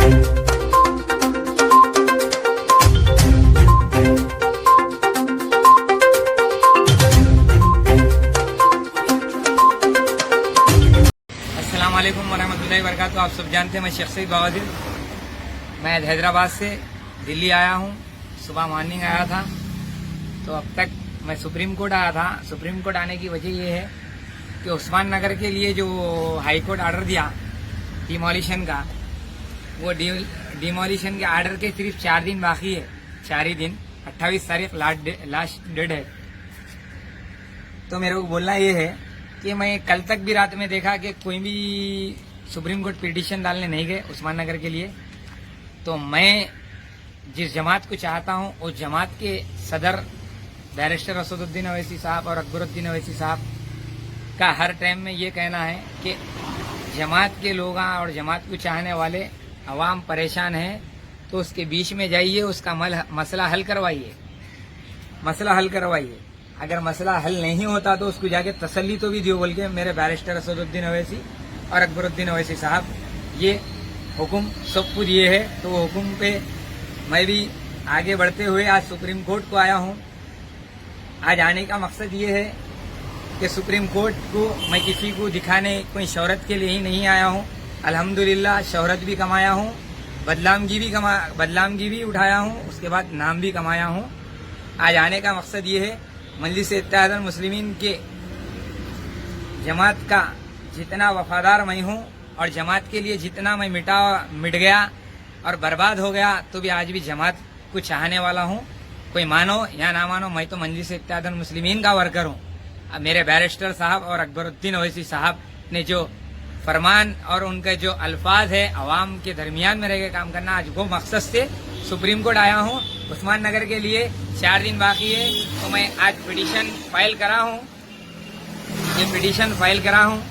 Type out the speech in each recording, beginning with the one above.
अस्सलामुअलैकुम वरहमतुल्लाहि वबरकातुहू। आप सब जानते हैं मैं शेख सईद बावाजिर, मैं हैदराबाद से दिल्ली आया हूँ। सुबह मॉर्निंग आया था, तो अब तक मैं सुप्रीम कोर्ट आया था। सुप्रीम कोर्ट आने की वजह ये है कि उस्मान नगर के लिए जो हाई कोर्ट ऑर्डर दिया डिमोलिशन का, वो डिमोलिशन के ऑर्डर के सिर्फ 4 दिन बाकी है। 4 ही दिन, 28 तारीख लास्ट डेट है। तो मेरे को बोलना ये है कि मैं कल तक भी रात में देखा कि कोई भी सुप्रीम कोर्ट पिटीशन डालने नहीं गए उस्मान नगर के लिए। तो मैं जिस जमात को चाहता हूं उस जमात के सदर बैरिस्टर असदुद्दीन अवैसी साहब और अकबरुद्दीन अवैसी साहब का हर टाइम में ये कहना है कि जमात के लोग और जमात को चाहने वाले अवाम परेशान हैं, तो उसके बीच में जाइए, उसका मसला हल करवाइए। अगर मसला हल नहीं होता तो उसको जाके तसल्ली तो भी दियो बोल के मेरे बैरिस्टर असदुद्दीन अवैसी और अकबरुद्दीन अवैसी साहब ये हुक्म सब कुछ ये है। तो वो हुक्म पे मैं भी आगे बढ़ते हुए आज सुप्रीम कोर्ट को आया हूँ। आज आने का मकसद ये है कि सुप्रीम कोर्ट को मैं किसी को दिखाने कोई शोहरत के लिए ही नहीं आया हूँ। अल्हम्दुलिल्लाह शोहरत भी कमाया हूँ, बदनामगी भी उठाया हूँ, उसके बाद नाम भी कमाया हूँ। आज आने का मकसद ये है मजलिस-ए-इत्तेहादुल मुस्लिमीन के जमात का जितना वफादार मैं हूँ और जमात के लिए जितना मैं मिट गया और बर्बाद हो गया, तो भी आज भी जमात को चाहने वाला हूँ। कोई मानो या ना मानो, मैं तो मजलिस-ए-इत्तेहादुल मुस्लिमीन का वर्कर हूँ। अब मेरे बैरिस्टर साहब और अकबरुद्दीन अवैसी साहब ने जो फरमान और उनके जो अल्फाज है अवाम के दरमियान में रह के काम करना, आज वो मकसद से सुप्रीम कोर्ट आया हूँ। उस्मान नगर के लिए 4 दिन बाकी है, तो मैं आज पिटीशन फाइल करा हूँ। ये पिटीशन फाइल करा हूँ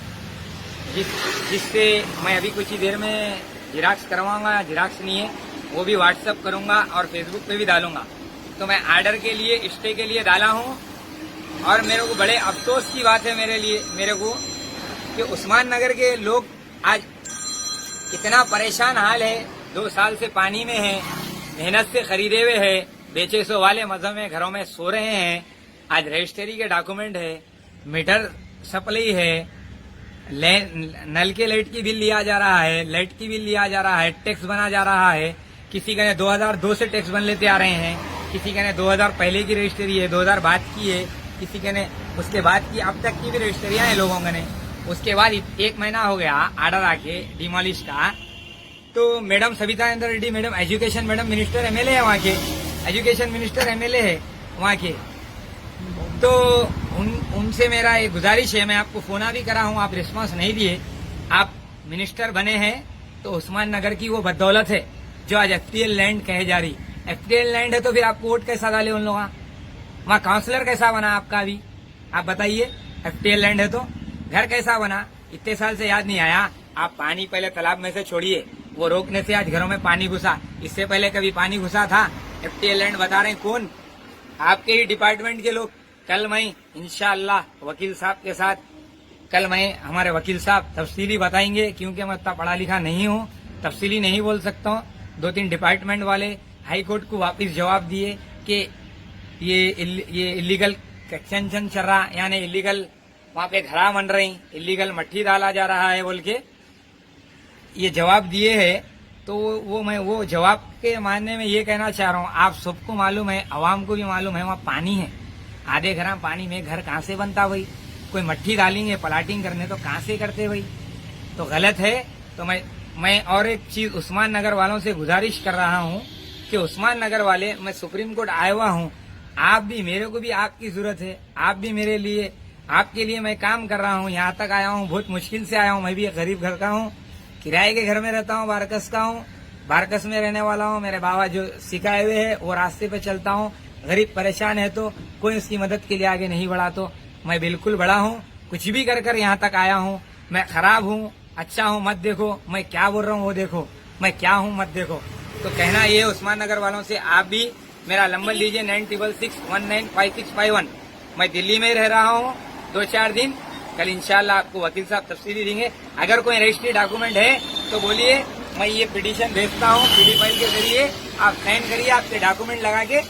जिससे मैं अभी कुछ ही देर में जिराक्स करवाऊंगा। जिराक्स नहीं है वो भी व्हाट्सअप करूंगा और फेसबुक पे भी डालूंगा। तो मैं आर्डर के लिए, स्टे के लिए डाला हूँ। और मेरे को बड़े अफसोस की बात है मेरे को कि उस्मान नगर के लोग आज इतना परेशान हाल है। 2 साल से पानी में है, मेहनत से खरीदे हुए है, बेचे सो वाले मजहब में घरों में सो रहे हैं। आज रजिस्ट्री के डॉक्यूमेंट है, मीटर सप्लाई है, नल के लाइट की बिल लिया जा रहा है, लाइट की बिल लिया जा रहा है, टैक्स बना जा रहा है। किसी कहने 2002 से टैक्स बन लेते आ रहे हैं, किसी कहने 2000 पहले की रजिस्ट्री है, 2000 बाद की है, किसी कहने उसके बाद की, अब तक की भी रजिस्ट्रियां हैं लोगों ने। उसके बाद 1 महीना हो गया ऑर्डर आके डिमोलिश का। तो madam Savita Indra Reddy madam education madam minister MLA है वहाँ के, एजुकेशन मिनिस्टर एमएलए है वहाँ के। तो उनसे मेरा एक गुजारिश है, मैं आपको फोन भी करा हूँ, आप रिस्पांस नहीं दिए। आप मिनिस्टर बने हैं तो उस्मान नगर की वो बदौलत है जो आज एफटीएल लैंड कहे जा रही। एफटीएल लैंड है तो फिर आपको वोट कैसा डाले उन लोग? वहाँ काउंसलर कैसा बना आपका? अभी आप बताइए। एफटीएल लैंड है तो घर कैसा बना? इतने साल से याद नहीं आया? आप पानी पहले तालाब में से छोड़िए, वो रोकने से आज घरों में पानी घुसा। इससे पहले कभी पानी घुसा था? एफटीएल लैंड बता रहे हैं कौन? आपके ही डिपार्टमेंट के लोग। कल मैं इंशाअल्लाह वकील साहब के साथ, हमारे वकील साहब तफसीली बताएंगे, क्योंकि मैं उतना पढ़ा लिखा नहीं हूँ, तफसीली नहीं बोल सकता हूँ। 2-3 डिपार्टमेंट वाले हाई कोर्ट को वापस जवाब दिए कि ये इलीगल एक्सटेंशन चल रहा, यानी इलीगल वहाँ पे घरा बन रही, इलीगल मट्टी डाला जा रहा है बोल के ये जवाब दिए है। तो मैं वो जवाब के मानने में ये कहना चाह रहा हूँ, आप सबको मालूम है, अवाम को भी मालूम है, वहाँ पानी है, आधे घरा पानी में घर कहाँ से बनता भाई? कोई मट्टी डालेंगे प्लाटिंग करने तो कहाँ से करते भाई? तो गलत है। तो मैं और एक चीज उस्मान नगर वालों से गुजारिश कर रहा हूँ कि उस्मान नगर वाले, मैं सुप्रीम कोर्ट आया हुआ हूँ, आप भी, मेरे को भी आपकी जरूरत है, आप भी मेरे लिए, आपके लिए मैं काम कर रहा हूँ। यहाँ तक आया हूँ, बहुत मुश्किल से आया हूँ। मैं भी एक गरीब घर का हूँ, किराए के घर में रहता हूँ, बारकस का हूँ, बारकस में रहने वाला हूँ। मेरे बाबा जो सिखाए हुए है वो रास्ते पे चलता हूँ। गरीब परेशान है तो कोई उसकी मदद के लिए आगे नहीं बढ़ा, तो मैं बिल्कुल बड़ा हूँ, कुछ भी कर यहाँ तक आया हूँ। मैं खराब हूँ, अच्छा हूँ मत देखो, मैं क्या बोल रहा हूँ वो देखो, मैं क्या हूँ मत देखो। तो कहना ये उस्मान नगर वालों से, आप भी मेरा नंबर लीजिए 9661955651। मैं दिल्ली में रह रहा हूँ 2-4 दिन। कल इंशाल्लाह आपको वकील साहब तफसीली देंगे। अगर कोई रजिस्ट्री डॉक्यूमेंट है तो बोलिए, मैं ये पिटीशन भेजता हूँ पीडी फाइल के जरिए। आप साइन करिए, आपके डॉक्यूमेंट लगा के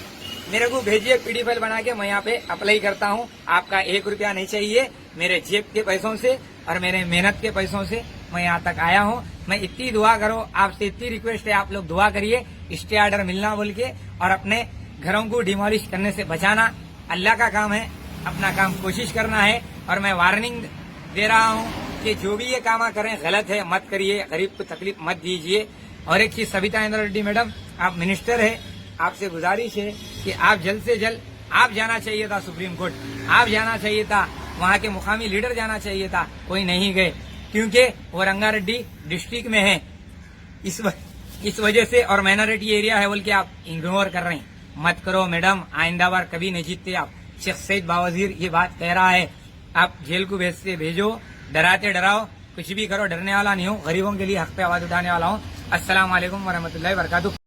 मेरे को भेजिए, पीडी फाइल बना के मैं यहाँ पे अप्लाई करता हूँ। आपका 1 रुपया नहीं चाहिए, मेरे जेब के पैसों से और मेरे मेहनत के पैसों से मैं यहाँ तक आया हूँ। मैं इतनी दुआ करो, आपसे इतनी रिक्वेस्ट है, आप लोग दुआ करिए स्टे ऑर्डर मिलना बोल के, और अपने घरों को डिमोलिश करने से बचाना अल्लाह का काम है, अपना काम कोशिश करना है। और मैं वार्निंग दे रहा हूँ कि जो भी ये काम करें गलत है, मत करिए, गरीब को तकलीफ मत दीजिए। और एक चीज, सविता इंद्रा रेड्डी मैडम, आप मिनिस्टर है, आपसे गुजारिश है कि आप जल्द से जल्द, आप जाना चाहिए था सुप्रीम कोर्ट, आप जाना चाहिए था, वहाँ के मुकामी लीडर जाना चाहिए था, कोई नहीं गए क्योंकि वो रंगारेड्डी डिस्ट्रिक्ट में है। इस वजह से, और माइनॉरिटी एरिया है बोल के आप इग्नोर कर रहे हैं। मत करो मैडम, आइंदा बार कभी नहीं जीतते आप। शेख सईद बावजीर ये बात कह रहा है, आप जेल को भेजो, डराते डराओ, कुछ भी करो, डरने वाला नहीं हूँ, गरीबों के लिए हक पे आवाज उठाने वाला हूँ। अस्सलाम वालेकुम वरहमतुल्लाहि वबरकातुहू।